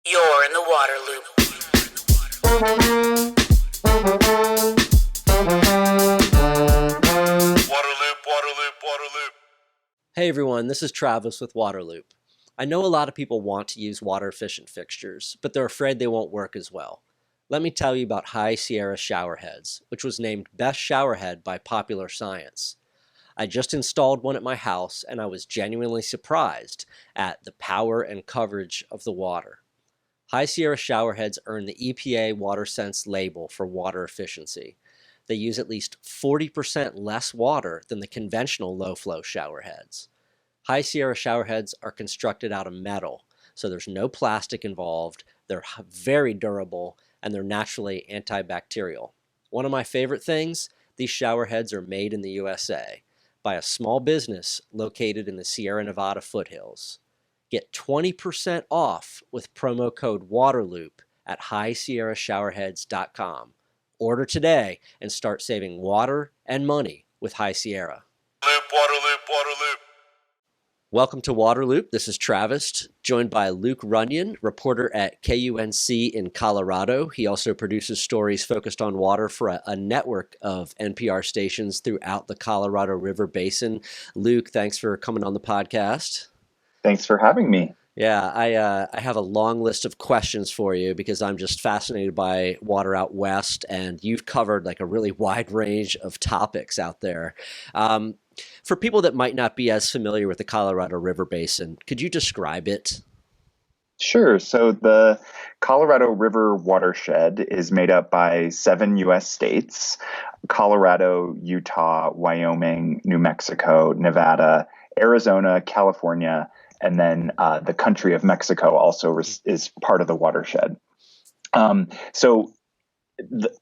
You're in the water loop. Waterloop. Hey everyone, this is Travis with Waterloop. I know a lot of people want to use water-efficient fixtures, but they're afraid they won't work as well. Let me tell you about High Sierra showerheads, which was named Best Showerhead by Popular Science. I just installed one at my house, and I was genuinely surprised at the power and coverage of the water. High Sierra showerheads earn the EPA WaterSense label for water efficiency. They use at least 40% less water than the conventional low-flow showerheads. High Sierra showerheads are constructed out of metal, so there's no plastic involved, they're very durable, and they're naturally antibacterial. One of my favorite things, these showerheads are made in the USA by a small business located in the Sierra Nevada foothills. Get 20% off with promo code WATERLOOP at highsierrashowerheads.com. Order today and start saving water and money with High Sierra. Waterloop. Welcome to Waterloop. This is Travis, joined by Luke Runyon, reporter at KUNC in Colorado. He also produces stories focused on water for a network of NPR stations throughout the Colorado River Basin. Luke, thanks for coming on the podcast. Thanks for having me. Yeah, I have a long list of questions for you because I'm just fascinated by water out west, and you've covered like a really wide range of topics out there. For people that might not be as familiar with the Colorado River Basin, could you describe it? Sure. So the Colorado River watershed is made up by 7 U.S. states: Colorado, Utah, Wyoming, New Mexico, Nevada, Arizona, California, and then the country of Mexico also is part of the watershed.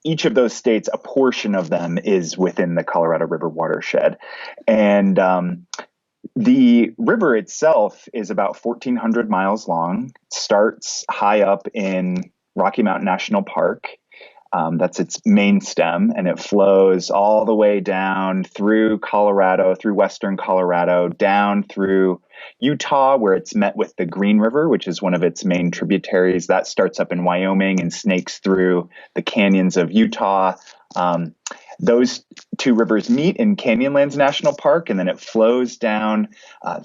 Each of those states, a portion of them is within the Colorado River watershed. And the river itself is about 1,400 miles long. It starts high up in Rocky Mountain National Park. That's its main stem, and it flows all the way down through Colorado, through western Colorado, down through Utah, where it's met with the Green River, which is one of its main tributaries. That starts up in Wyoming and snakes through the canyons of Utah. Those two rivers meet in Canyonlands National Park, and then it flows down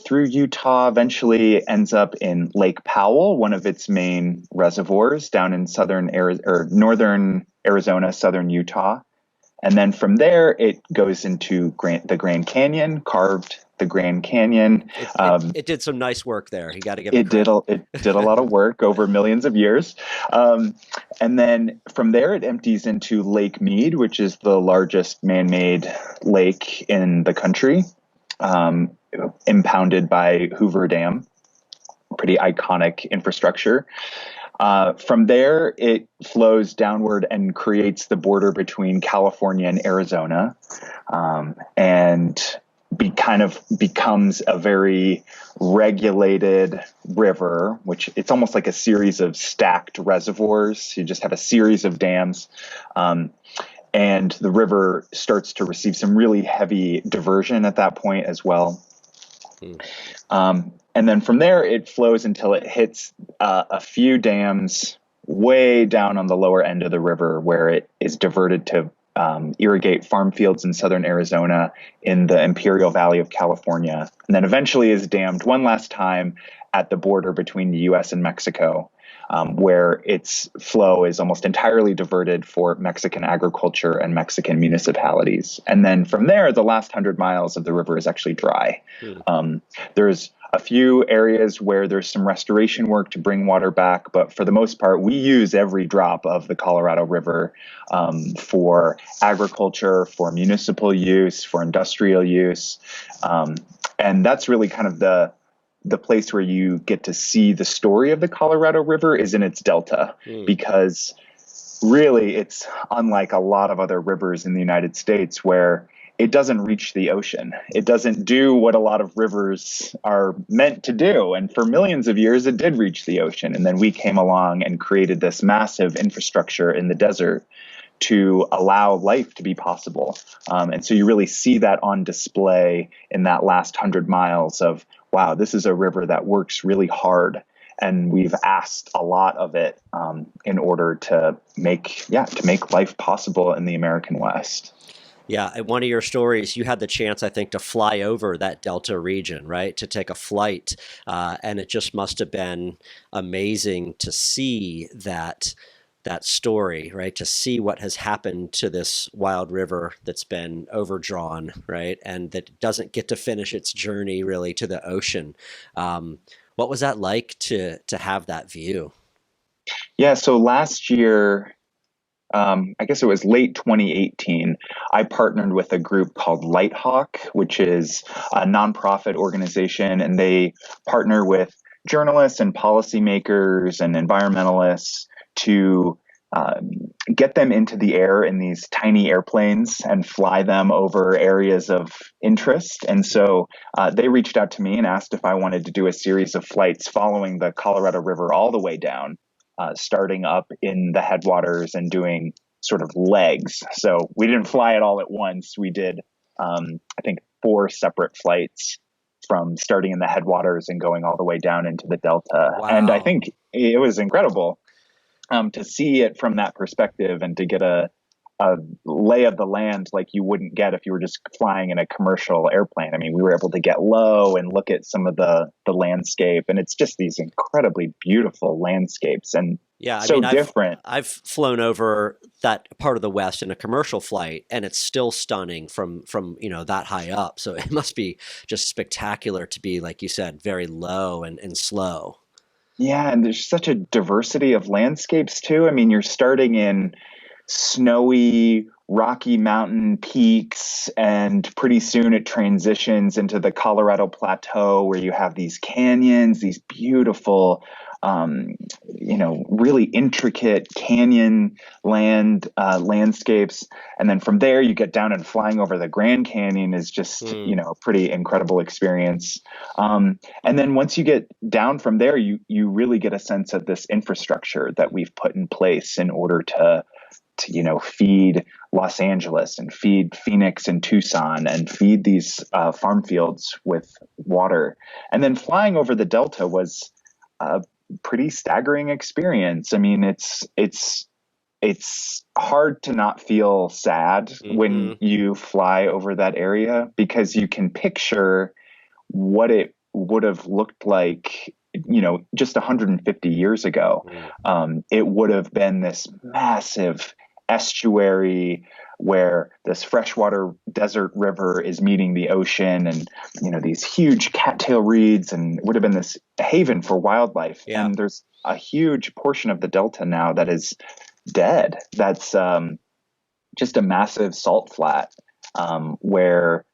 through Utah, eventually ends up in Lake Powell, one of its main reservoirs down in northern Arizona, southern Utah. And then from there, it goes into the Grand Canyon, carved the Grand Canyon. It did some nice work there. You got to give it did a lot of work over millions of years. And then from there, it empties into Lake Mead, which is the largest man-made lake in the country, impounded by Hoover Dam. Pretty iconic infrastructure. From there, it flows downward and creates the border between California and Arizona, and becomes a very regulated river, which it's almost like a series of stacked reservoirs. You just have a series of dams, and the river starts to receive some really heavy diversion at that point as well. And then from there, it flows until it hits a few dams way down on the lower end of the river, where it is diverted to irrigate farm fields in southern Arizona, in the Imperial Valley of California, and then eventually is dammed one last time at the border between the U.S. and Mexico, where its flow is almost entirely diverted for Mexican agriculture and Mexican municipalities. And then from there, the last 100 miles of the river is actually dry. There's a few areas where there's some restoration work to bring water back, but for the most part, we use every drop of the Colorado River for agriculture, for municipal use, for industrial use. And that's really kind of the place where you get to see the story of the Colorado River is in its delta, because really it's unlike a lot of other rivers in the United States where it doesn't reach the ocean. It doesn't do what a lot of rivers are meant to do. And for millions of years, it did reach the ocean. And then we came along and created this massive infrastructure in the desert to allow life to be possible. And so you really see that on display in that last 100 miles of, wow, this is a river that works really hard and we've asked a lot of it in order to make life possible in the American West. Yeah, in one of your stories, you had the chance, I think, to fly over that Delta region, right? To take a flight, and it just must have been amazing to see that story, right? To see what has happened to this wild river that's been overdrawn, right? And that doesn't get to finish its journey really to the ocean. What was that like to have that view? Yeah, so last year, I guess it was late 2018, I partnered with a group called Lighthawk, which is a nonprofit organization, and they partner with journalists and policymakers and environmentalists to get them into the air in these tiny airplanes and fly them over areas of interest. And so they reached out to me and asked if I wanted to do a series of flights following the Colorado River all the way down, starting up in the headwaters and doing sort of legs. So we didn't fly it all at once. We did, I think, 4 separate flights from starting in the headwaters and going all the way down into the delta. And I Wow. think it was incredible to see it from that perspective and to get a lay of the land like you wouldn't get if you were just flying in a commercial airplane. I mean, we were able to get low and look at some of the landscape, and it's just these incredibly beautiful landscapes and Yeah, I so mean, different. I've flown over that part of the West in a commercial flight, and it's still stunning from that high up. So it must be just spectacular to be, like you said, very low and slow. Yeah, and there's such a diversity of landscapes too. I mean, you're starting in snowy Rocky Mountain peaks, and pretty soon it transitions into the Colorado Plateau where you have these canyons, these beautiful, really intricate canyon landscapes. And then from there, you get down, and flying over the Grand Canyon is just, Hmm. a pretty incredible experience. And then once you get down from there, you really get a sense of this infrastructure that we've put in place in order to feed Los Angeles and feed Phoenix and Tucson and feed these farm fields with water. And then flying over the Delta was a pretty staggering experience. I mean, it's hard to not feel sad when Hmm. you fly over that area, because you can picture what it would have looked like, just 150 years ago. Hmm. It would have been this massive estuary where this freshwater desert river is meeting the ocean, and these huge cattail reeds, and it would have been this haven for wildlife. Yeah. And there's a huge portion of the delta now that is dead. That's just a massive salt flat, where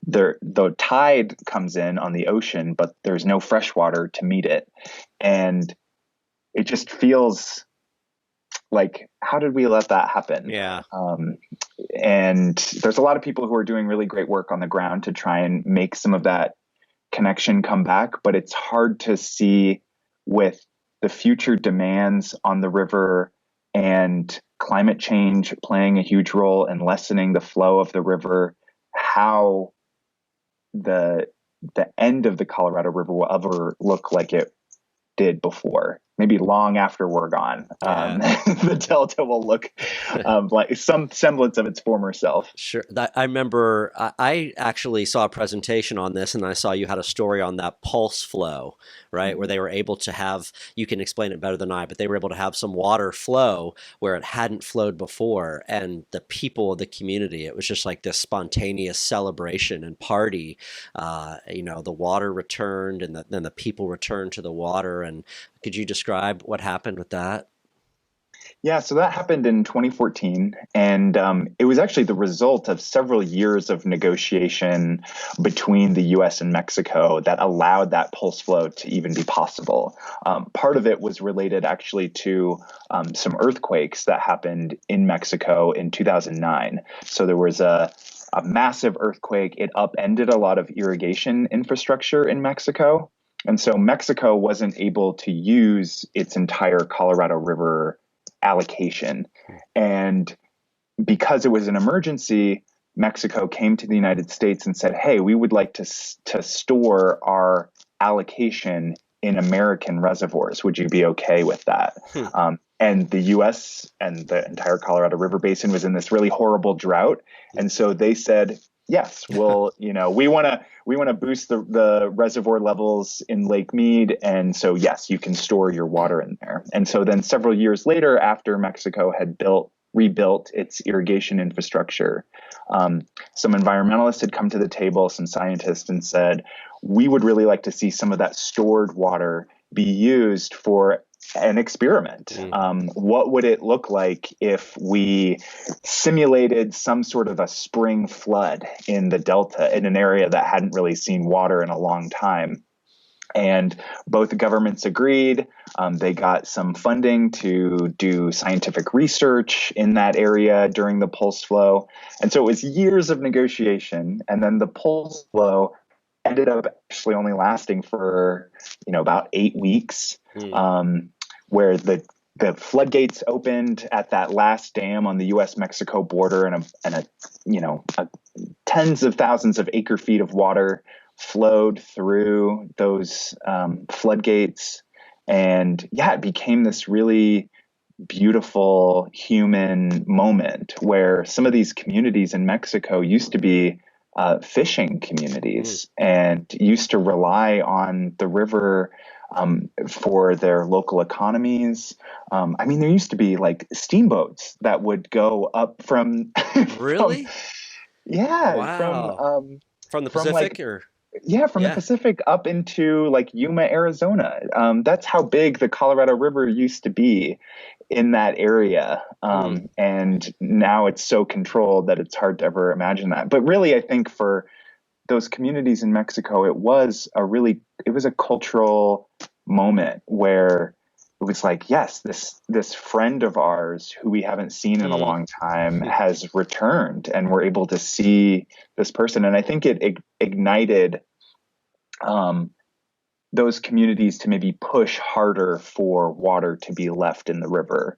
the tide comes in on the ocean, but there's no fresh water to meet it. And it just feels like, how did we let that happen? Yeah. And there's a lot of people who are doing really great work on the ground to try and make some of that connection come back, but it's hard to see, with the future demands on the river and climate change playing a huge role in lessening the flow of the river, how the end of the Colorado River will ever look like it did before. Maybe long after we're gone, Yeah. the Delta will look like some semblance of its former self. Sure. I remember I actually saw a presentation on this, and I saw you had a story on that pulse flow, right? Where Mhm. they were able to have, you can explain it better than I, but they were able to have some water flow where it hadn't flowed before. And the people of the community, it was just like this spontaneous celebration and party. The water returned, and then the people returned to the water. And could you describe what happened with that? Yeah, so that happened in 2014, and it was actually the result of several years of negotiation between the U.S. and Mexico that allowed that pulse flow to even be possible. Part of it was related actually to some earthquakes that happened in Mexico in 2009. So there was a massive earthquake. It upended a lot of irrigation infrastructure in Mexico. And so Mexico wasn't able to use its entire Colorado River allocation. And because it was an emergency, Mexico came to the United States and said, hey, we would like to store our allocation in American reservoirs. Would you be okay with that? And the U.S. and the entire Colorado River Basin was in this really horrible drought. And so they said, yes, we'll, we want to boost the reservoir levels in Lake Mead. And so, yes, you can store your water in there. And so then several years later, after Mexico had rebuilt its irrigation infrastructure, some environmentalists had come to the table, some scientists, and said, we would really like to see some of that stored water be used for an experiment. What would it look like if we simulated some sort of a spring flood in the Delta, in an area that hadn't really seen water in a long time? And both governments agreed. They got some funding to do scientific research in that area during the pulse flow. And so it was years of negotiation. And then the pulse flow ended up actually only lasting for, about 8 weeks, where the floodgates opened at that last dam on the U.S.-Mexico border, and tens of thousands of acre feet of water flowed through those floodgates. And it became this really beautiful human moment where some of these communities in Mexico used to be fishing communities and used to rely on the river for their local economies. There used to be like steamboats that would go up from Really? Wow. From the Pacific from the Pacific up into like Yuma, Arizona. That's how big the Colorado River used to be in that area. And now it's so controlled that it's hard to ever imagine that. But really, I think for those communities in Mexico, it was a cultural moment where it was like, yes, this friend of ours who we haven't seen in a long time has returned, and we're able to see this person. And I think it ignited those communities to maybe push harder for water to be left in the river,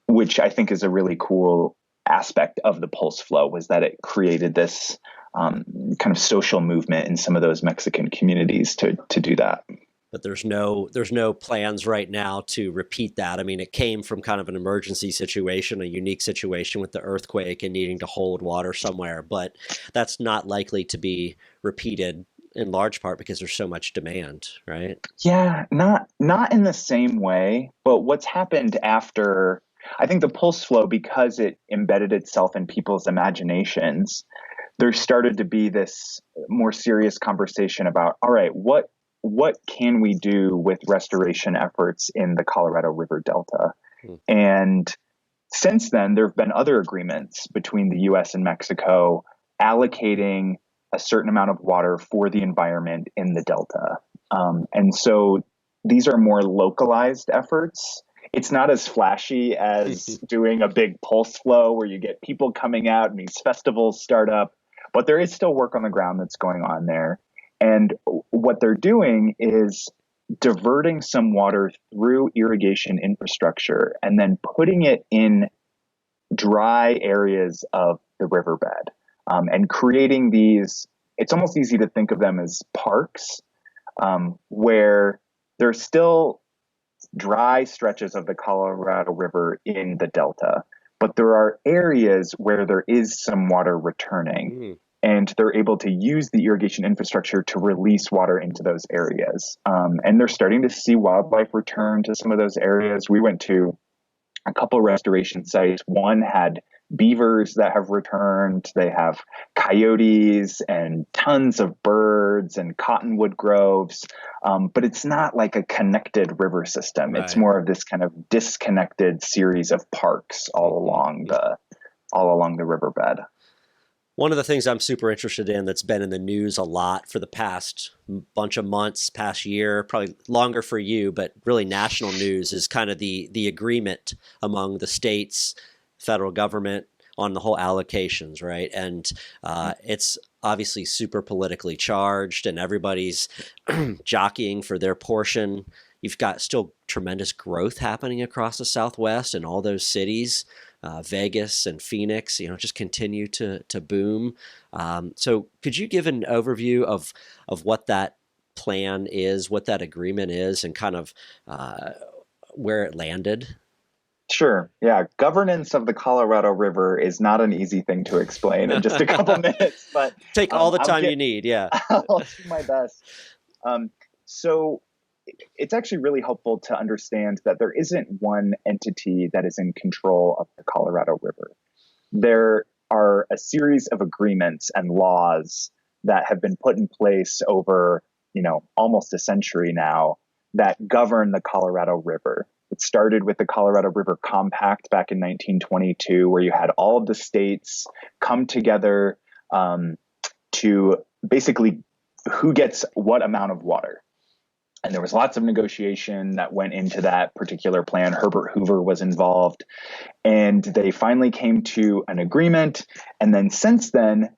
which I think is a really cool aspect of the pulse flow, was that it created this kind of social movement in some of those Mexican communities to do that. But there's no plans right now to repeat that. I mean, it came from kind of an emergency situation, a unique situation with the earthquake and needing to hold water somewhere, but that's not likely to be repeated in large part because there's so much demand, right? Yeah, not in the same way, but what's happened after, I think the pulse flow, because it embedded itself in people's imaginations, there started to be this more serious conversation about, all right, what can we do with restoration efforts in the Colorado River Delta? And since then, there have been other agreements between the U.S. and Mexico allocating a certain amount of water for the environment in the Delta. And so these are more localized efforts. It's not as flashy as doing a big pulse flow where you get people coming out and these festivals start up, but there is still work on the ground that's going on there. And what they're doing is diverting some water through irrigation infrastructure and then putting it in dry areas of the riverbed, and creating these, it's almost easy to think of them as parks, where there's still dry stretches of the Colorado River in the Delta, but there are areas where there is some water returning. And they're able to use the irrigation infrastructure to release water into those areas. And they're starting to see wildlife return to some of those areas. We went to a couple restoration sites. One had beavers that have returned. They have coyotes and tons of birds and cottonwood groves. But it's not like a connected river system. Right. It's more of this kind of disconnected series of parks all along the riverbed. One of the things I'm super interested in that's been in the news a lot for the past bunch of months, past year, probably longer for you, but really national news, is kind of the agreement among the states, federal government on the whole allocations, right? And it's obviously super politically charged and everybody's jockeying for their portion. You've got still tremendous growth happening across the Southwest and all those cities. Vegas and Phoenix, just continue to boom. So could you give an overview of what that plan is, what that agreement is, and kind of where it landed? Sure. Yeah. Governance of the Colorado River is not an easy thing to explain in just a couple minutes, but Take all the time you need. Yeah. I'll do my best. So it's actually really helpful to understand that there isn't one entity that is in control of the Colorado River. There are a series of agreements and laws that have been put in place over, almost a century now that govern the Colorado River. It started with the Colorado River Compact back in 1922, where you had all of the states come together to basically who gets what amount of water. And there was lots of negotiation that went into that particular plan. Herbert Hoover was involved, and they finally came to an agreement. And then since then,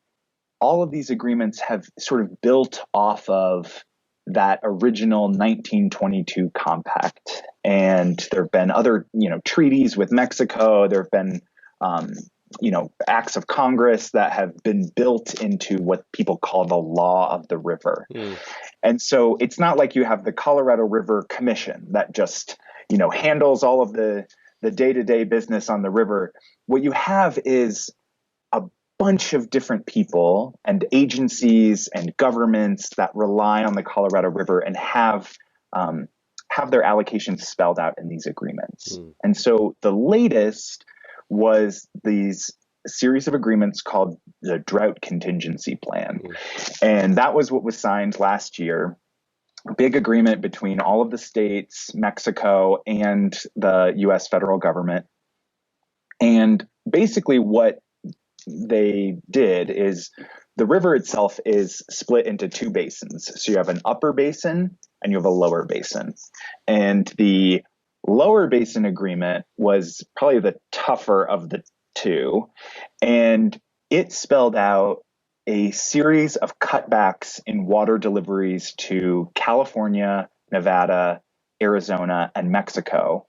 all of these agreements have sort of built off of that original 1922 compact. And there have been other, treaties with Mexico. There have been, acts of Congress that have been built into what people call the law of the river. And so it's not like you have the Colorado River Commission that just, handles all of the day-to-day business on the river. What you have is a bunch of different people and agencies and governments that rely on the Colorado River and have their allocations spelled out in these agreements. And so the latest was these series of agreements called the Drought Contingency Plan. And that was what was signed last year. A big agreement between all of the states, Mexico, and the US federal government. And basically what they did is the river itself is split into two basins. So you have an upper basin and you have a lower basin. And the lower basin agreement was probably the tougher of the two. And it spelled out a series of cutbacks in water deliveries to California, Nevada, Arizona, and Mexico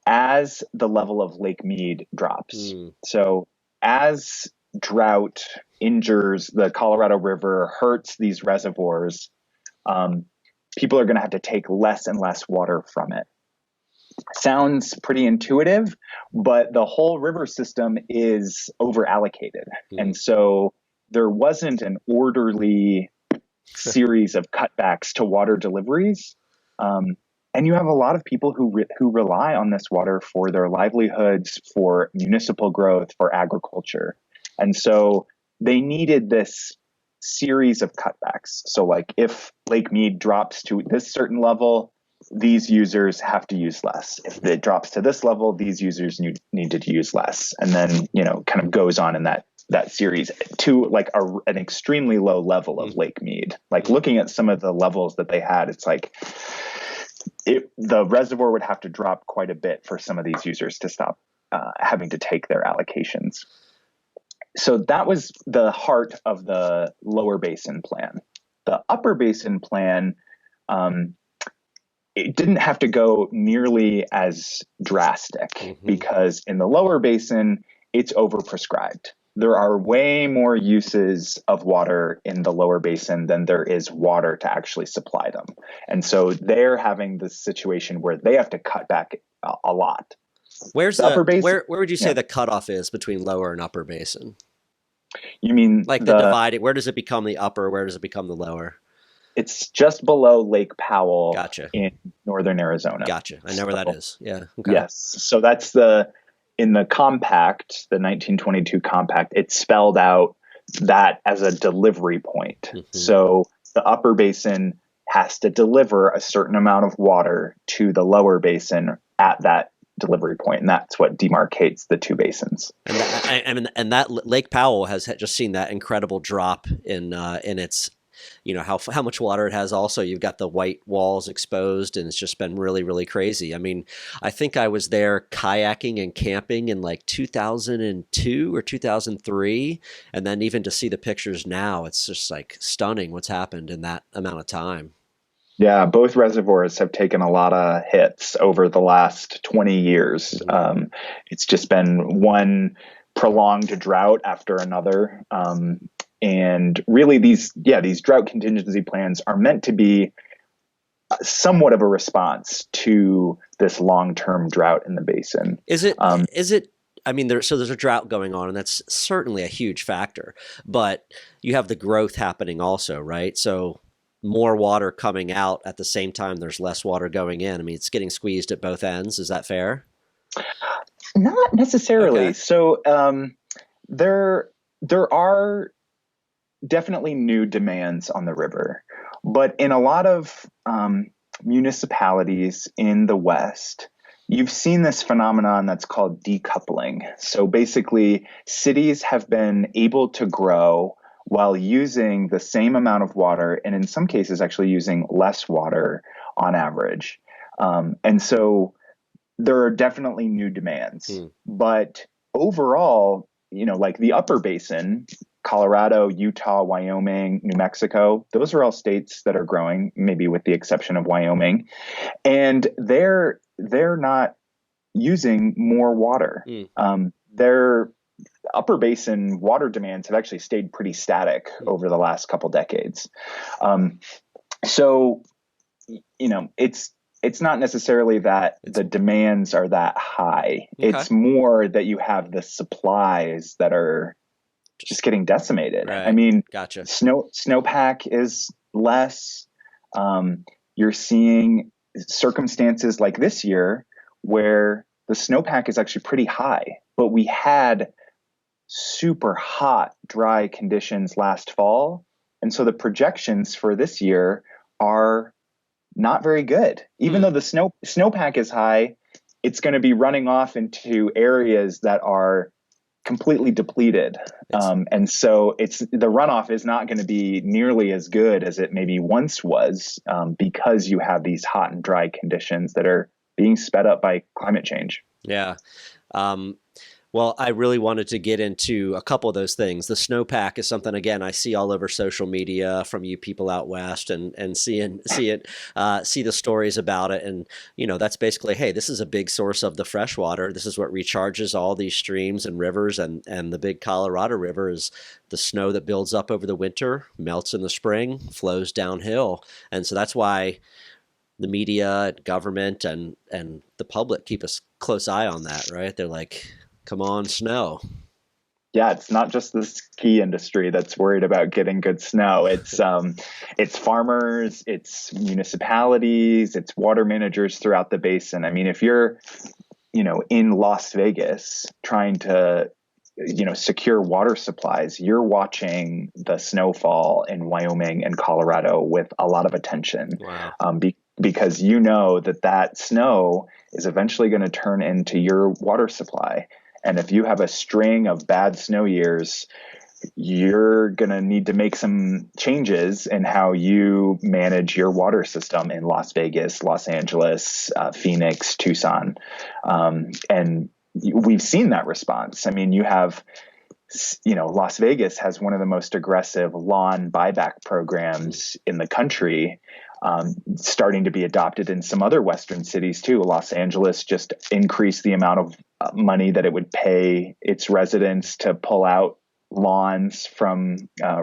as the level of Lake Mead drops. So as drought injures the Colorado River, hurts these reservoirs, people are going to have to take less and less water from it. Sounds pretty intuitive, but the whole river system is over allocated. And so there wasn't an orderly series of cutbacks to water deliveries. And you have a lot of people who rely on this water for their livelihoods, for municipal growth, for agriculture. And so they needed this series of cutbacks. So like if Lake Mead drops to this certain level, these users have to use less. If it drops to this level, these users need to use less. And then, kind of goes on in that series to like an extremely low level of Lake Mead. Like looking at some of the levels that they had, it's like the reservoir would have to drop quite a bit for some of these users to stop having to take their allocations. So that was the heart of the lower basin plan. The upper basin plan, it didn't have to go nearly as drastic because in the lower basin, it's overprescribed. There are way more uses of water in the lower basin than there is water to actually supply them. And so they're having this situation where they have to cut back a lot. Where's the upper basin? Where would you say the cutoff is between lower and upper basin? You mean like the dividing? Where does it become the upper? Where does it become the lower? It's just below Lake Powell. Gotcha. In northern Arizona. Gotcha. I know where that is. Yeah. Okay. Yes. So that's in the compact, the 1922 compact, it spelled out that as a delivery point. So the upper basin has to deliver a certain amount of water to the lower basin at that delivery point, and that's what demarcates the two basins. And that Lake Powell has just seen that incredible drop in its, how much water it has. Also, you've got the white walls exposed, and it's just been really, really crazy. I mean, I think I was there kayaking and camping in like 2002 or 2003, and then even to see the pictures now, it's just like stunning what's happened in that amount of time. Yeah, both reservoirs have taken a lot of hits over the last 20 years. It's just been one prolonged drought after another. And really these drought contingency plans are meant to be somewhat of a response to this long-term drought in the basin. Is it, I mean, there's a drought going on, and that's certainly a huge factor, but you have the growth happening also, right? So more water coming out at the same time there's less water going in. I mean, it's getting squeezed at both ends. Is that fair? Not necessarily. Okay. So there are definitely new demands on the river, but in a lot of municipalities in the West, you've seen this phenomenon that's called decoupling. So basically, cities have been able to grow while using the same amount of water, and in some cases, actually using less water on average. And so there are definitely new demands. But overall, like the upper basin, Colorado, Utah, Wyoming, New Mexico, those are all states that are growing, maybe with the exception of Wyoming. And they're not using more water. Their upper basin water demands have actually stayed pretty static over the last couple decades. So, it's not necessarily that the demands are that high. Okay. It's more that you have the supplies that are just getting decimated. Right. I mean, Gotcha. snowpack is less. You're seeing circumstances like this year where the snowpack is actually pretty high, but we had super hot, dry conditions last fall. And so the projections for this year are not very good. Even though the snowpack is high, it's going to be running off into areas that are completely depleted. And so the runoff is not going to be nearly as good as it maybe once was, because you have these hot and dry conditions that are being sped up by climate change. Yeah. Well, I really wanted to get into a couple of those things. The snowpack is something, again, I see all over social media from you people out west, and see the stories about it. And, that's basically, hey, this is a big source of the fresh water. This is what recharges all these streams and rivers. And the big Colorado River is the snow that builds up over the winter, melts in the spring, flows downhill. And so that's why the media, government, and the public keep a close eye on that, right? They're like, come on, snow. Yeah, it's not just the ski industry that's worried about getting good snow. It's farmers, it's municipalities, it's water managers throughout the basin. I mean, if you're, in Las Vegas trying to, secure water supplies, you're watching the snowfall in Wyoming and Colorado with a lot of attention. Wow. Because that snow is eventually going to turn into your water supply. And if you have a string of bad snow years, you're going to need to make some changes in how you manage your water system in Las Vegas, Los Angeles, Phoenix, Tucson. And we've seen that response. I mean, Las Vegas has one of the most aggressive lawn buyback programs in the country. Starting to be adopted in some other Western cities too. Los Angeles just increased the amount of money that it would pay its residents to pull out lawns from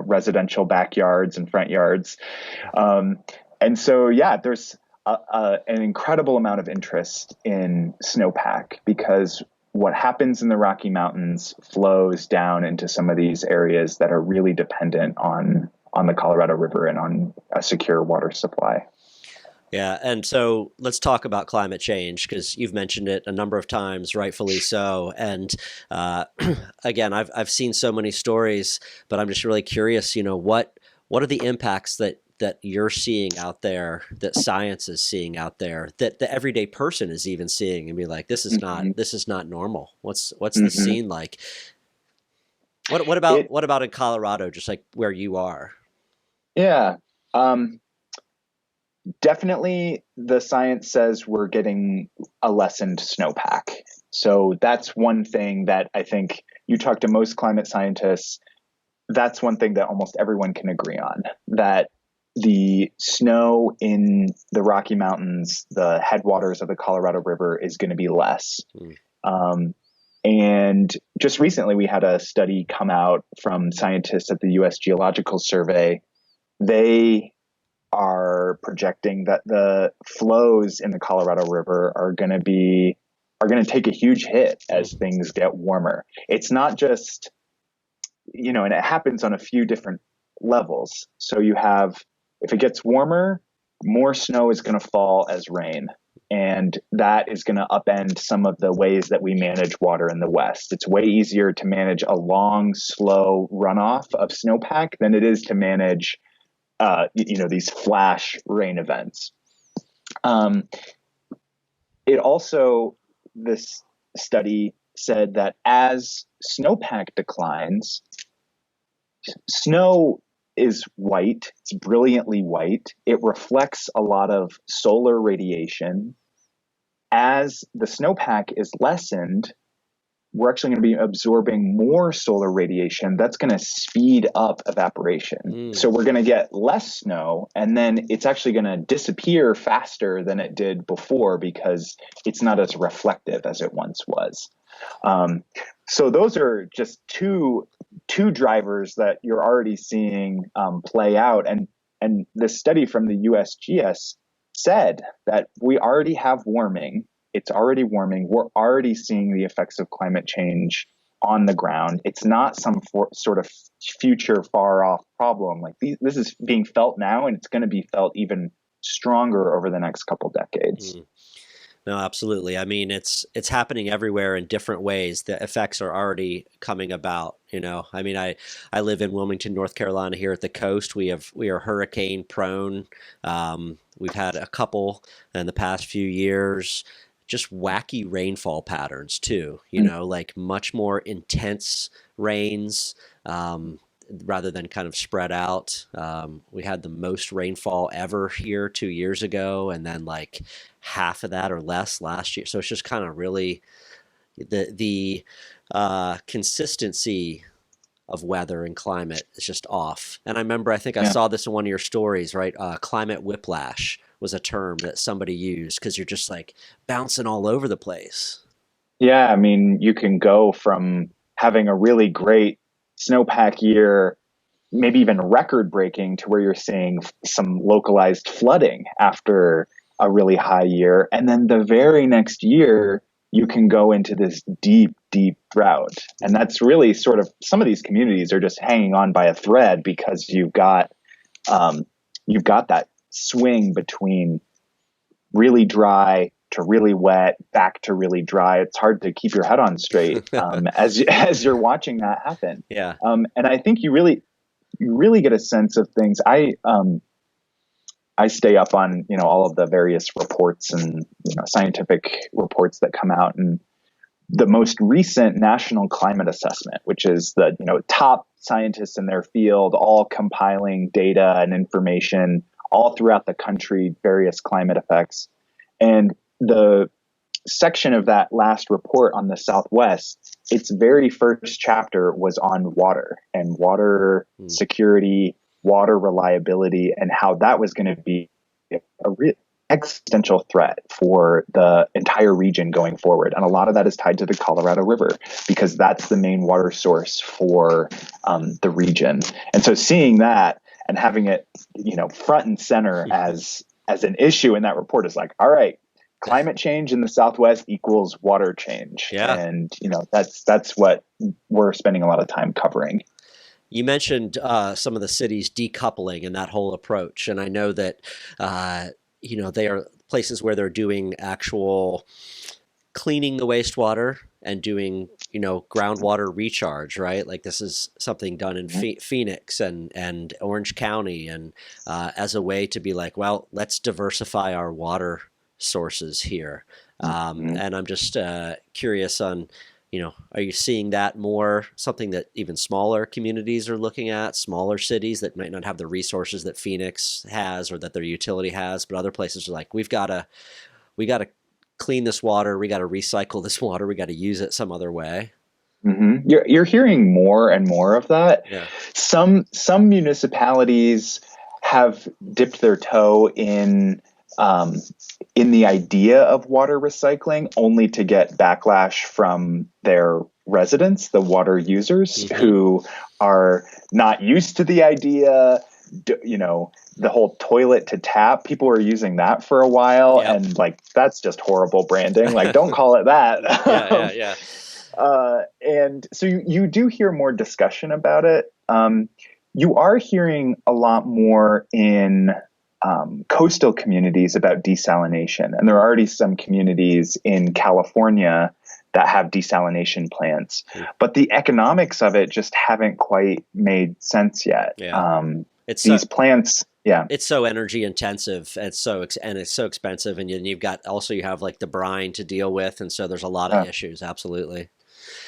residential backyards and front yards. And so, there's an incredible amount of interest in snowpack, because what happens in the Rocky Mountains flows down into some of these areas that are really dependent on the Colorado River and on a secure water supply. Yeah. And so let's talk about climate change, because you've mentioned it a number of times, rightfully so. And again, I've seen so many stories, but I'm just really curious, what are the impacts that you're seeing out there, that science is seeing out there, that the everyday person is even seeing, and be like, this is not normal. What's the scene like? What about in Colorado, just like where you are? Yeah. Definitely the science says we're getting a lessened snowpack. So that's one thing that I think you talk to most climate scientists, that's one thing that almost everyone can agree on, that the snow in the Rocky Mountains, the headwaters of the Colorado River, is going to be less. And just recently, we had a study come out from scientists at the U.S. Geological Survey. They are projecting that the flows in the Colorado River are going to take a huge hit as things get warmer. It's not just, and it happens on a few different levels. So you have, if it gets warmer, more snow is going to fall as rain. And that is going to upend some of the ways that we manage water in the West. It's way easier to manage a long, slow runoff of snowpack than it is to manage, these flash rain events. This study said that as snowpack declines, snow is white. It's brilliantly white. It reflects a lot of solar radiation. As the snowpack is lessened, we're actually going to be absorbing more solar radiation. That's going to speed up evaporation. So we're going to get less snow, and then it's actually going to disappear faster than it did before because it's not as reflective as it once was. So those are just two drivers that you're already seeing play out. And this study from the USGS said that we already have warming. It's already warming. We're already seeing the effects of climate change on the ground. It's not some sort of future far off problem. Like this is being felt now, and it's going to be felt even stronger over the next couple decades. No, absolutely. I mean, it's happening everywhere in different ways. The effects are already coming about. I mean, I live in Wilmington, North Carolina, here at the coast. We are hurricane prone. We've had a couple in the past few years. Just wacky rainfall patterns too. Like much more intense rains. Rather than kind of spread out. We had the most rainfall ever here 2 years ago, and then like half of that or less last year. So it's just kind of really the consistency of weather and climate is just off. And I remember, I think I saw this in one of your stories, right? Climate whiplash was a term that somebody used because you're just like bouncing all over the place. Yeah, I mean, you can go from having a really great snowpack year, maybe even record breaking, to where you're seeing some localized flooding after a really high year. And then the very next year, you can go into this deep, deep drought. And that's really sort of, some of these communities are just hanging on by a thread because you've got that swing between really dry to really wet, back to really dry. It's hard to keep your head on straight as you're watching that happen. Yeah. And I think you really get a sense of things. I stay up on all of the various reports and scientific reports that come out, and the most recent National Climate Assessment, which is the top scientists in their field, all compiling data and information all throughout the country, various climate effects, and the section of that last report on the Southwest, its very first chapter was on water and water security, water reliability, and how that was going to be a real existential threat for the entire region going forward. And a lot of that is tied to the Colorado River because that's the main water source for the region. And so seeing that and having it, front and center as an issue in that report is like, all right, climate change in the Southwest equals water change. Yeah. And, that's what we're spending a lot of time covering. You mentioned some of the cities decoupling and that whole approach. And I know that, they are places where they're doing actual cleaning the wastewater and doing, groundwater recharge, right? Like this is something done in Phoenix and Orange County. And as a way to be like, well, let's diversify our water sources here. And I'm just curious on, are you seeing that more, something that even smaller communities are looking at, smaller cities that might not have the resources that Phoenix has or that their utility has, but other places are like, we got to clean this water, we got to recycle this water, we got to use it some other way. Mm-hmm. You're hearing more and more of that. Yeah. Some municipalities have dipped their toe in um, in the idea of water recycling, only to get backlash from their residents, the water users, who are not used to the idea. You know, the whole toilet to tap, people were using that for a while, and like, that's just horrible branding. Like, don't call it that. Yeah. And so you do hear more discussion about it. You are hearing a lot more in coastal communities about desalination. And there are already some communities in California that have desalination plants, but the economics of it just haven't quite made sense yet. These plants, it's so energy intensive. It's so expensive, and you've got also you have like the brine to deal with, and so there's a lot of issues. Absolutely.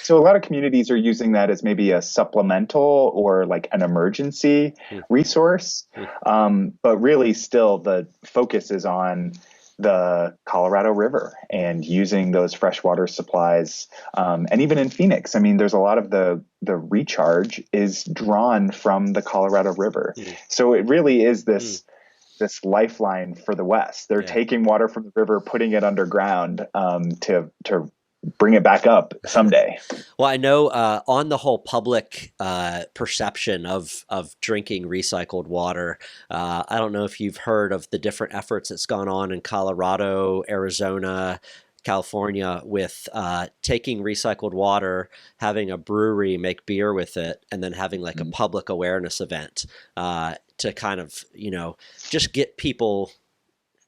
So a lot of communities are using that as maybe a supplemental or like an emergency resource. But really still the focus is on the Colorado River and using those freshwater supplies. And even in Phoenix, I mean, there's a lot of the recharge is drawn from the Colorado River. So it really is this lifeline for the West. They're taking water from the river, putting it underground to bring it back up someday. Well, I know on the whole public perception of drinking recycled water, I don't know if you've heard of the different efforts that's gone on in Colorado, Arizona, California with taking recycled water, having a brewery make beer with it, and then having like a public awareness event to kind of, just get people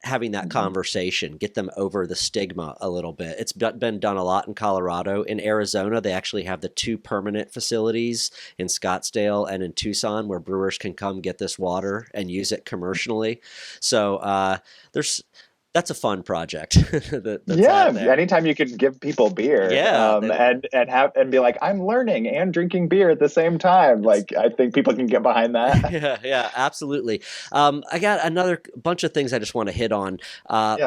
having that conversation, get them over the stigma a little bit. It's been done a lot in Colorado. In Arizona, they actually have the 2 permanent facilities in Scottsdale and in Tucson where brewers can come get this water and use it commercially. So that's a fun project. Anytime you can give people beer, and be like, I'm learning and drinking beer at the same time. Like, I think people can get behind that. Yeah, absolutely. I got another bunch of things I just want to hit on.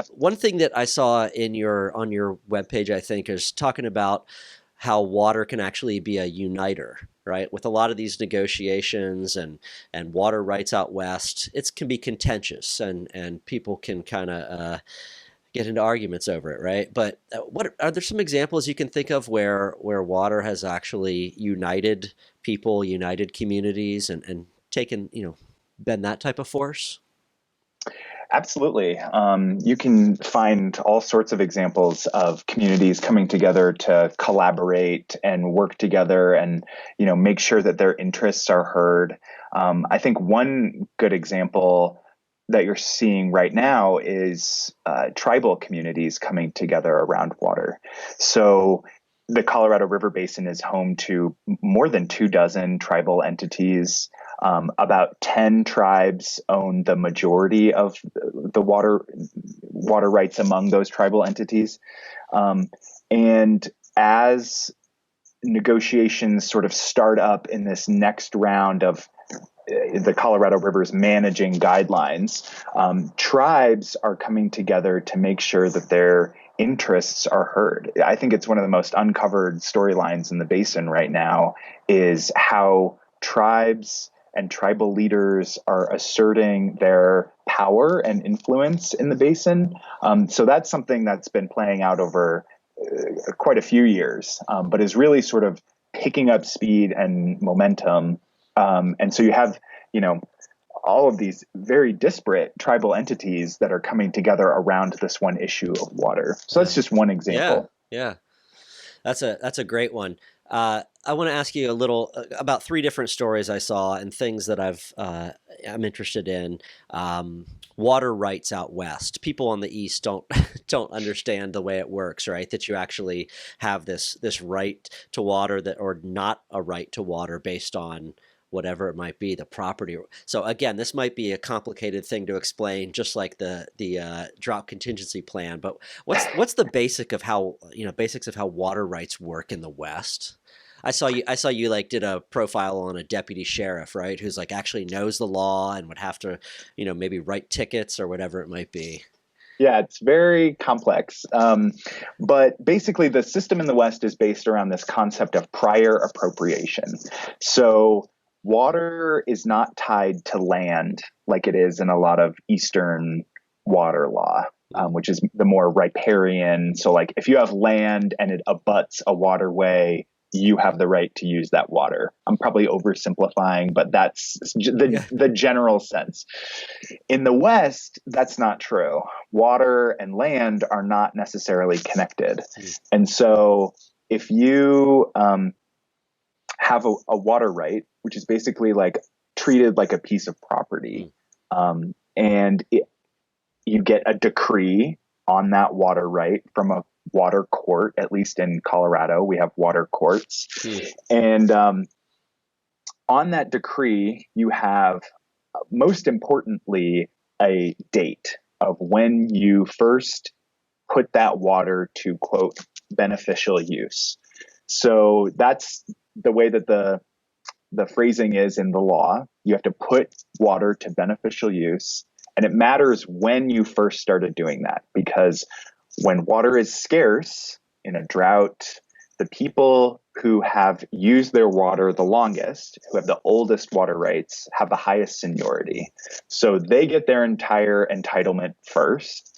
One thing that I saw on your webpage, I think, is talking about how water can actually be a uniter, right? With a lot of these negotiations and water rights out west, it can be contentious and people can kind of get into arguments over it, right? But what are there some examples you can think of where water has actually united people, united communities, and taken, been that type of force? Absolutely. You can find all sorts of examples of communities coming together to collaborate and work together and, make sure that their interests are heard. I think one good example that you're seeing right now is tribal communities coming together around water. So the Colorado River Basin is home to more than 24 tribal entities. About 10 tribes own the majority of the water rights among those tribal entities. And as negotiations sort of start up in this next round of the Colorado River's managing guidelines, tribes are coming together to make sure that their interests are heard. I think it's one of the most uncovered storylines in the basin right now is how tribes and tribal leaders are asserting their power and influence in the basin. So that's something that's been playing out over quite a few years, but is really sort of picking up speed and momentum. And so you have, all of these very disparate tribal entities that are coming together around this one issue of water. So that's just one example. Yeah. That's a great one. I want to ask you a little about 3 different stories I saw and things that I'm interested in. Water rights out west. People on the east don't understand the way it works, right? That you actually have this right to water or not a right to water based on whatever it might be, the property. So again, this might be a complicated thing to explain, just like the drought contingency plan. But what's the basics of how water rights work in the West? I saw you like did a profile on a deputy sheriff, right? Who's like actually knows the law and would have to, maybe write tickets or whatever it might be. Yeah, it's very complex. But basically the system in the West is based around this concept of prior appropriation. So water is not tied to land like it is in a lot of Eastern water law, which is the more riparian. So like if you have land and it abuts a waterway, you have the right to use that water. I'm probably oversimplifying, but that's the general sense. In the West, that's not true. Water and land are not necessarily connected. And so if you have a water right, which is basically like treated like a piece of property, and you get a decree on that water right from a water court. At least in Colorado, we have water courts. And on that decree, you have, most importantly, a date of when you first put that water to, quote, beneficial use. So that's the way that the phrasing is in the law. You have to put water to beneficial use. And it matters when you first started doing that, because when water is scarce in a drought, the people who have used their water the longest, who have the oldest water rights, have the highest seniority. So they get their entire entitlement first.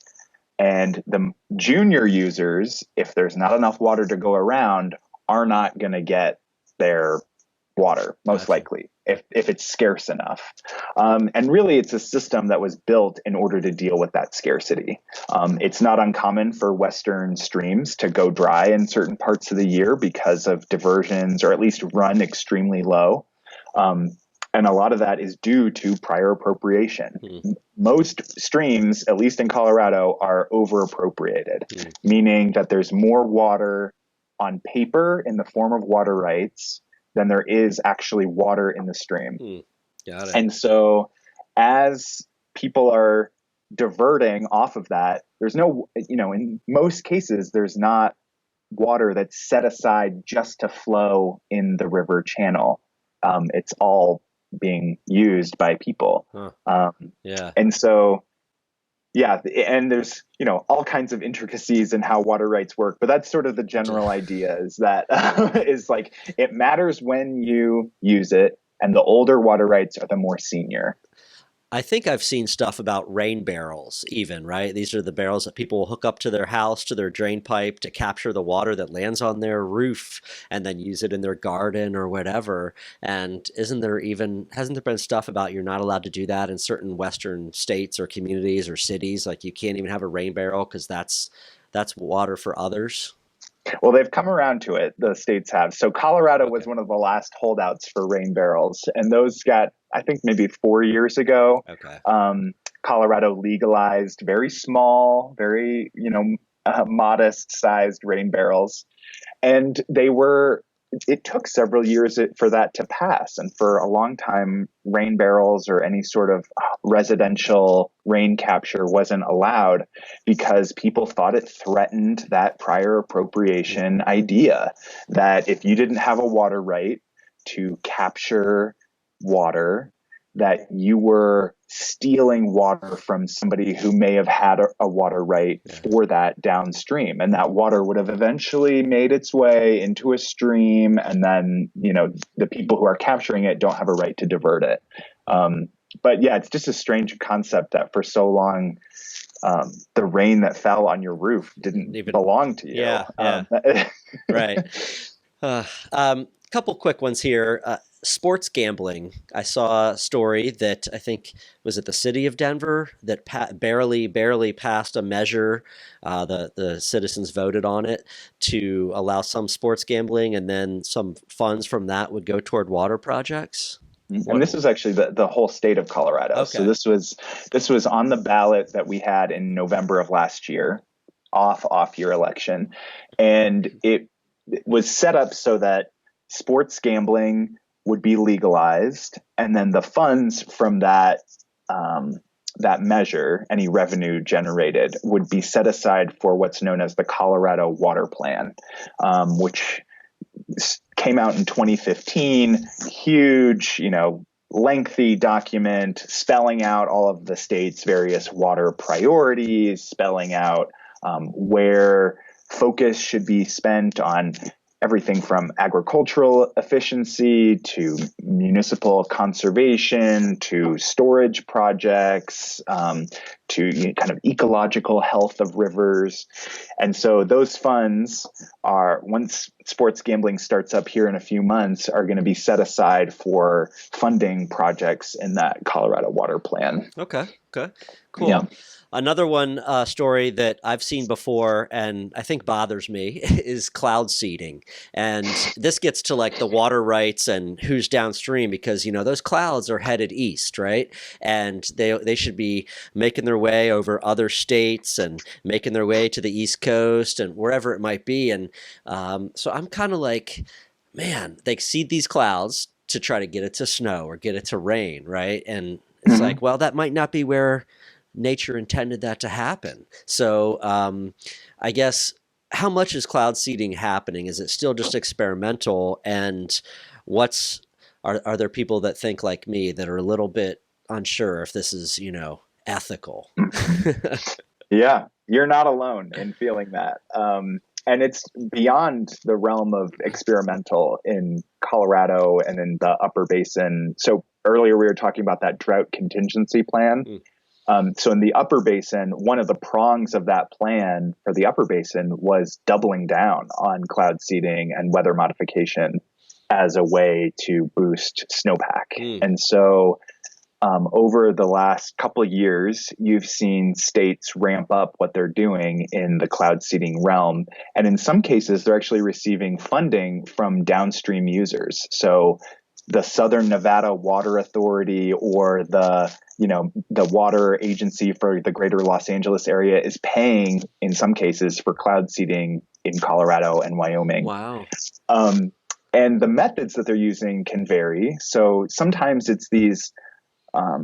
And the junior users, if there's not enough water to go around, are not going to get their water, most likely, if it's scarce enough. And really, it's a system that was built in order to deal with that scarcity. It's not uncommon for Western streams to go dry in certain parts of the year because of diversions, or at least run extremely low. And a lot of that is due to prior appropriation. Most streams, at least in Colorado, are over appropriated, meaning that there's more water on paper in the form of water rights than there is actually water in the stream. Got it. And so as people are diverting off of that, there's no, in most cases, there's not water that's set aside just to flow in the river channel. It's all being used by people. And so, and there's, all kinds of intricacies in how water rights work, but that's sort of the general idea, is that is like, it matters when you use it, and the older water rights are the more senior. I think I've seen stuff about rain barrels even, right? These are the barrels that people will hook up to their house, to their drain pipe, to capture the water that lands on their roof and then use it in their garden or whatever. And hasn't there been stuff about you're not allowed to do that in certain Western states or communities or cities? Like you can't even have a rain barrel because that's water for others. Well, they've come around to it. The states have. So Colorado was one of the last holdouts for rain barrels, and those got, I think, maybe 4 years ago. Colorado legalized very small, very, modest sized rain barrels. And it took several years for that to pass. And for a long time, rain barrels or any sort of residential rain capture wasn't allowed because people thought it threatened that prior appropriation idea that if you didn't have a water right to capture water, that you were stealing water from somebody who may have had a water right for that downstream. And that water would have eventually made its way into a stream. And then, the people who are capturing it don't have a right to divert it. But yeah, it's just a strange concept that for so long, the rain that fell on your roof didn't even belong to you. Right. Couple quick ones here. Sports gambling. I saw a story that I think was it the city of Denver that barely passed a measure. The citizens voted on it to allow some sports gambling, and then some funds from that would go toward water projects. And this was actually the whole state of Colorado. Okay. So this was on the ballot that we had in November of last year, off year election, and it was set up so that sports gambling would be legalized, and then the funds from that measure, any revenue generated, would be set aside for what's known as the Colorado Water Plan, which came out in 2015. Huge, lengthy document spelling out all of the state's various water priorities, spelling out where focus should be spent on everything from agricultural efficiency to municipal conservation to storage projects, to kind of ecological health of rivers. And so those funds are, once sports gambling starts up here in a few months, are going to be set aside for funding projects in that Colorado water plan. Okay. Cool. Yeah. Another one story that I've seen before and I think bothers me is cloud seeding. And this gets to like the water rights and who's downstream because, those clouds are headed east, right? And they should be making their way over other states and making their way to the East Coast and wherever it might be. And so I'm kind of like, man, they seed these clouds to try to get it to snow or get it to rain, right? And it's like, well, that might not be where nature intended that to happen. So I guess how much is cloud seeding happening? Is it still just experimental? And are there people that think like me that are a little bit unsure if this is, ethical? Yeah, you're not alone in feeling that. And it's beyond the realm of experimental in Colorado and in the Upper Basin. So earlier we were talking about that drought contingency plan. So in the Upper Basin, one of the prongs of that plan for the Upper Basin was doubling down on cloud seeding and weather modification as a way to boost snowpack. And so over the last couple of years, you've seen states ramp up what they're doing in the cloud seeding realm. And in some cases, they're actually receiving funding from downstream users. So the Southern Nevada Water Authority or the water agency for the greater Los Angeles area is paying in some cases for cloud seeding in Colorado and Wyoming. Wow. And the methods that they're using can vary. So sometimes it's these, how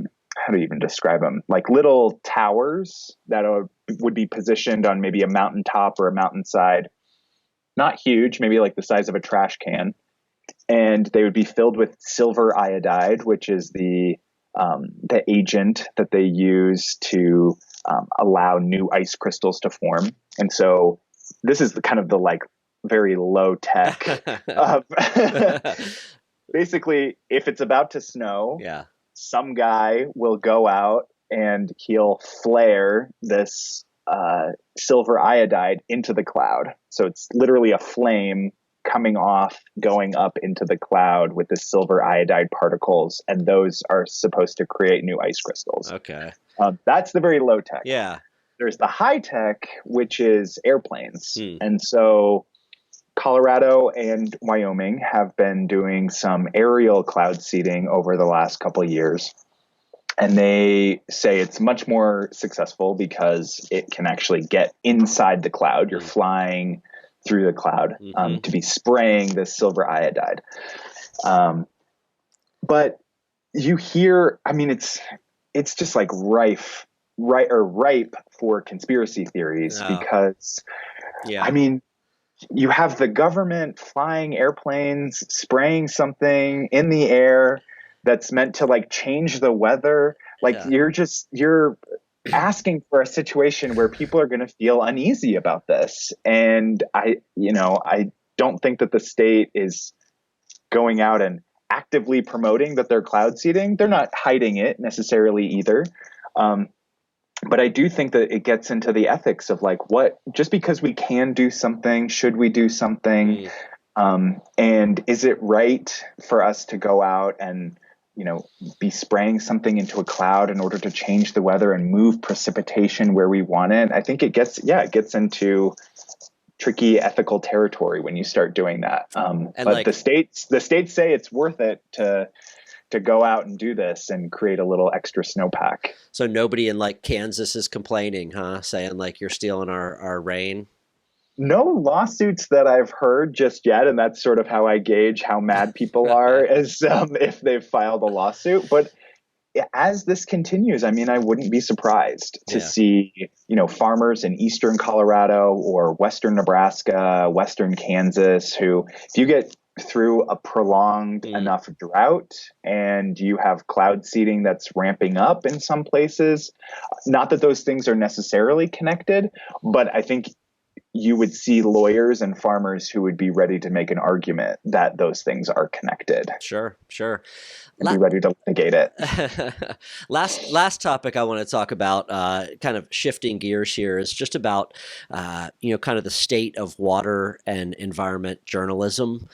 do you even describe them? Like little towers that would be positioned on maybe a mountaintop or a mountainside. Not huge, maybe like the size of a trash can. And they would be filled with silver iodide, which is the agent that they use to allow new ice crystals to form. And so this is kind of the like very low tech. Basically, if it's about to snow, some guy will go out and he'll flare this silver iodide into the cloud. So it's literally a flame coming off, going up into the cloud with the silver iodide particles, and those are supposed to create new ice crystals. Okay. That's the very low tech. Yeah. There's the high tech, which is airplanes. And so Colorado and Wyoming have been doing some aerial cloud seeding over the last couple of years. And they say it's much more successful because it can actually get inside the cloud. You're flying through the cloud to be spraying this silver iodide. But you hear, I mean, it's just like ripe for conspiracy theories because, I mean, you have the government flying airplanes, spraying something in the air that's meant to like change the weather. Like you're asking for a situation where people are going to feel uneasy about this. And I don't think that the state is going out and actively promoting that they're cloud seeding. They're not hiding it necessarily either. But I do think that it gets into the ethics of like, just because we can do something, should we do something? And is it right for us to go out and, be spraying something into a cloud in order to change the weather and move precipitation where we want it? I think it gets into tricky ethical territory when you start doing that. But the states say it's worth it to go out and do this and create a little extra snowpack. So nobody in like Kansas is complaining, huh? Saying like you're stealing our rain? No lawsuits that I've heard just yet, and that's sort of how I gauge how mad people are as if they've filed a lawsuit. But as this continues, I mean, I wouldn't be surprised to see, farmers in eastern Colorado or western Nebraska, western Kansas, who, if you get through a prolonged enough drought and you have cloud seeding that's ramping up in some places, not that those things are necessarily connected, but I think you would see lawyers and farmers who would be ready to make an argument that those things are connected Sure, sure. and be ready to litigate it. Last topic I want to talk about, kind of shifting gears here, is just about kind of the state of water and environment journalism.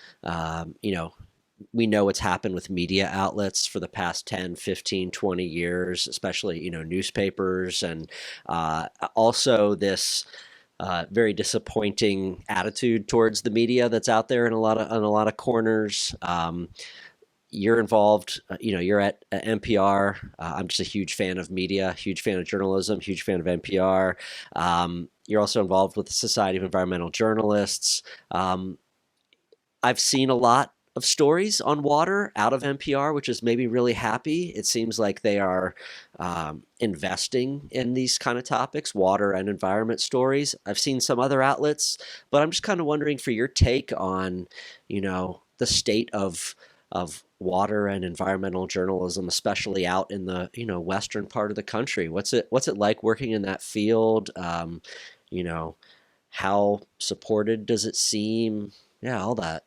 We know what's happened with media outlets for the past 10, 15, 20 years, especially newspapers, and also this very disappointing attitude towards the media that's out there in a lot of corners. You're involved, you're at NPR. I'm just a huge fan of media, huge fan of journalism, huge fan of NPR. You're also involved with the Society of Environmental Journalists. I've seen a lot of stories on water out of NPR, which is maybe really happy. It seems like they are investing in these kind of topics, water and environment stories. I've seen some other outlets, but I'm just kind of wondering for your take on, the state of water and environmental journalism, especially out in the western part of the country. What's it like working in that field? How supported does it seem? Yeah, all that.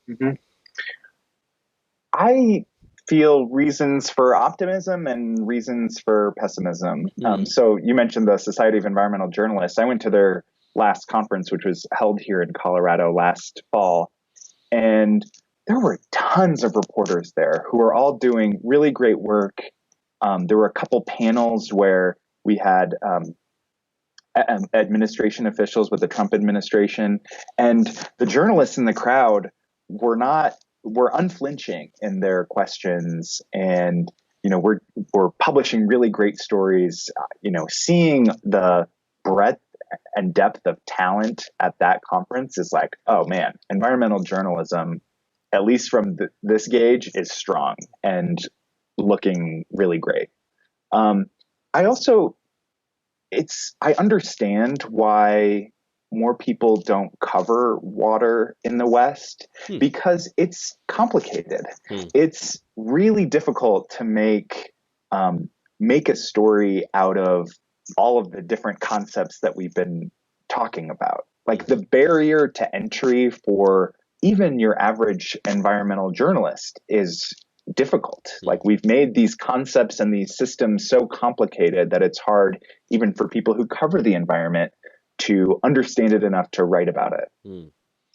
Mm-hmm. I feel reasons for optimism and reasons for pessimism. So you mentioned the Society of Environmental Journalists. I went to their last conference, which was held here in Colorado last fall, and there were tons of reporters there who are all doing really great work. There were a couple panels where we had administration officials with the Trump administration, and the journalists in the crowd were unflinching in their questions, and we're publishing really great stories. Seeing the breadth and depth of talent at that conference is like, oh man, environmental journalism, at least from this gauge, is strong and looking really great. I understand why more people don't cover water in the West, because it's complicated. It's really difficult to make a story out of all of the different concepts that we've been talking about. Like, the barrier to entry for even your average environmental journalist is difficult. Like, we've made these concepts and these systems so complicated that it's hard even for people who cover the environment to understand it enough to write about it.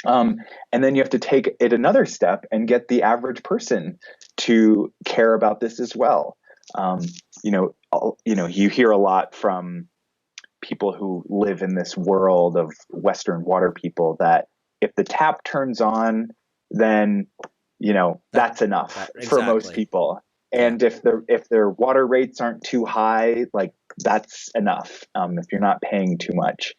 And then you have to take it another step and get the average person to care about this as well. You hear a lot from people who live in this world of Western water people that if the tap turns on, then that's enough for most people. And if their water rates aren't too high, like, that's enough. If you're not paying too much.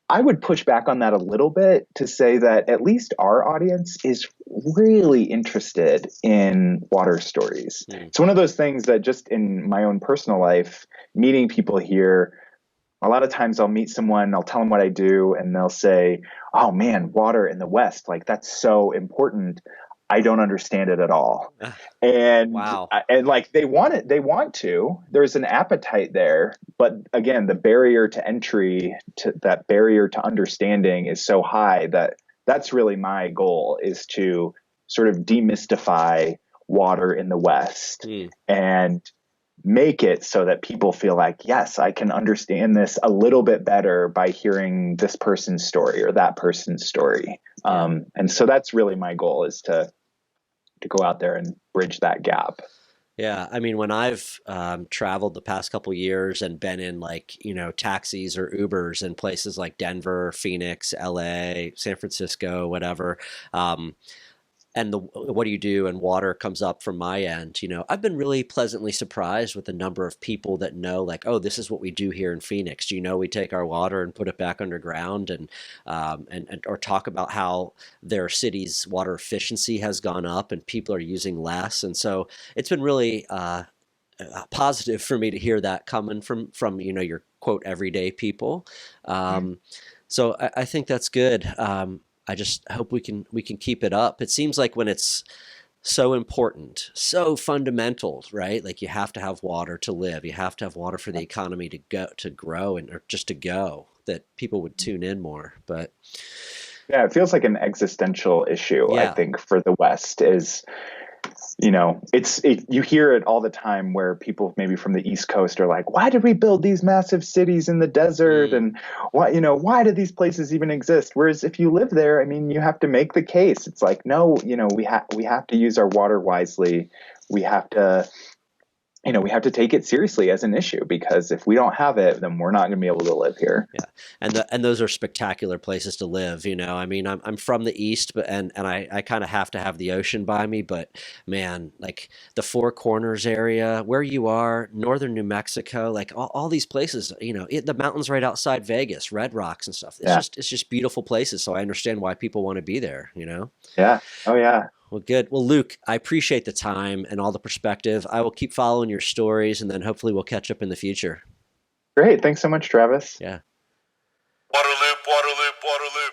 I would push back on that a little bit to say that at least our audience is really interested in water stories. It's one of those things that just in my own personal life, meeting people here, a lot of times I'll meet someone, I'll tell them what I do, and they'll say, oh man, water in the West, like, that's so important. I don't understand it at all. And wow. And like, they want to, there's an appetite there, but again, the barrier to entry, to that barrier to understanding, is so high that that's really my goal, is to sort of demystify water in the West and make it so that people feel like, yes, I can understand this a little bit better by hearing this person's story or that person's story. And so that's really my goal, is to go out there and bridge that gap. Yeah, I mean, when I've traveled the past couple years and been in, like, taxis or Ubers in places like Denver, Phoenix, LA, San Francisco, whatever, and what do you do? And water comes up from my end. I've been really pleasantly surprised with the number of people that know, like, oh, this is what we do here in Phoenix. We take our water and put it back underground, and or talk about how their city's water efficiency has gone up and people are using less. And so it's been really positive for me to hear that coming from your quote everyday people. So I think that's good. I just hope we can keep it up. It seems like when it's so important, so fundamental, right? Like, you have to have water to live. You have to have water for the economy to grow, and or just to go. that people would tune in more. But yeah, it feels like an existential issue. I think for the West is, you hear it all the time where people maybe from the East Coast are like, why did we build these massive cities in the desert? And why do these places even exist? Whereas if you live there, I mean, you have to make the case. It's like, no, we have to use our water wisely. We have to, we have to take it seriously as an issue, because if we don't have it, then we're not going to be able to live here. Yeah. And those are spectacular places to live. I mean, I'm from the East, but, and I kind of have to have the ocean by me, but man, like the Four Corners area where you are, northern New Mexico, like all these places, the mountains right outside Vegas, Red Rocks and stuff. It's just beautiful places. So I understand why people want to be there, Yeah. Oh yeah. Well, good. Well, Luke, I appreciate the time and all the perspective. I will keep following your stories, and then hopefully we'll catch up in the future. Great. Thanks so much, Travis. Yeah. Waterloop, waterloop, waterloop.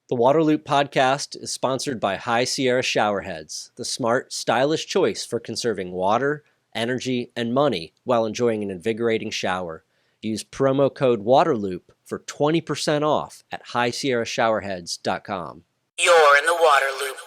The Waterloop podcast is sponsored by High Sierra Showerheads, the smart, stylish choice for conserving water, energy, and money while enjoying an invigorating shower. Use promo code WATERLOOP for 20% off at highsierrashowerheads.com. You're in the Waterloop.